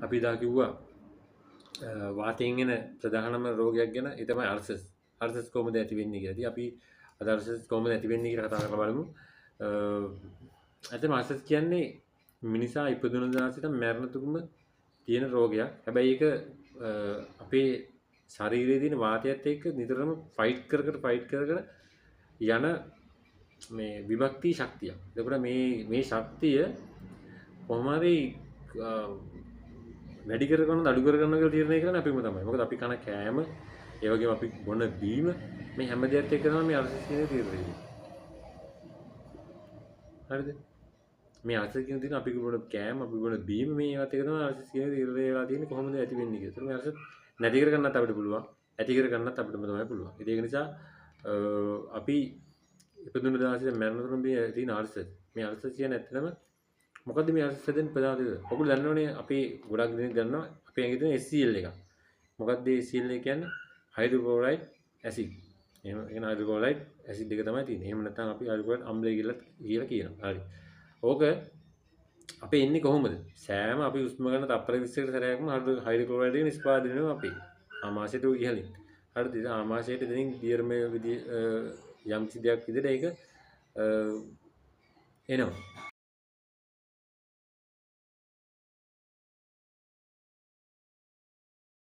අපි දා කිව්වා වාතයෙන් එන ප්‍රධානම රෝගයක් ගැන ඒ තමයි අර්සස්. අර්සස් කොහොමද ඇති වෙන්නේ කියලා. ඉතින් අපි අද අර්සස් කොහොමද ඇති වෙන්නේ කියලා කතා කරලා බලමු. ඇත්තටම අර්සස් කියන්නේ මිනිසා ඉපදුන දා සිට මරණ තුරුම තියෙන රෝගයක්. හැබැයි ඒක අපේ ශරීරයේ තියෙන වාතයත් එක්ක නිතරම ෆයිට් කර යන මේ විභක්ති ශක්තියක්. එතකොට මේ ශක්තිය කොහොම හරි වැඩි කර ගන්නවද අඩු කර ගන්නවද කියලා තීරණය කරන්නේ අපිම තමයි. මොකද අපි කන කෑම, ඒ වගේම අපි බොන බීම මේ හැම දෙයක්ත් එක්ක තමයි මේ අර්සස් කියන තීරණය වෙන්නේ. හරිද? මේ අර්සස් කියන දේ අපි බොන කෑම, අපි බොන බීම මේ ඒවත් එක තමයි අර්සස් කියන තීරණය වෙලා තියෙන්නේ කොහොමද ඇති වෙන්නේ කියලා. ඒතර මේ අර්සස් නැති කර ගන්නත් අපිට පුළුවන්. ඇති කර ගන්නත් අපිටම තමයි පුළුවන්. ඉතින් ඒක නිසා අපි ඉපදුන දාසිය මරණතුරුම මේ තියෙන අර්සස්. මේ අර්සස් කියන්නේ ඇත්තටම මොකද්ද මේ අර්සස් හදෙන්න ප්‍රධාන දේ? ඔයගොල්ලෝ දන්නවනේ අපි ගොඩක් දෙනෙක් දන්නවා අපේ ඇඟේ තියෙන HCl එක. මොකක්ද HCl එක කියන්නේ? හයිඩ්‍රෝක්ලෝරයිඩ් ඇසිඩ්. එහෙම කියන හයිඩ්‍රෝක්ලෝරයිඩ් ඇසිඩ් එක තමයි තියෙන්නේ. එහෙම නැත්නම් අපි හයිඩ්‍රෝක්ලෝරයිඩ් අම්ලය කියලා කියනවා. හරි. ඕක අපේ ඉන්නේ කොහොමද? සෑම අපි උස්ම ගන්න තප්පර 20කට සැරයක්ම හයිඩ්‍රෝක්ලෝරයිඩ් එක නිෂ්පාදනය වෙනවා අපේ. ආමාශයට ඉහළින්. හරිද? ඉතින් ආමාශයට දෙනින් දියර්මය විදිය යම් කිසි දෙයක් විදිහට ඒක එනවා.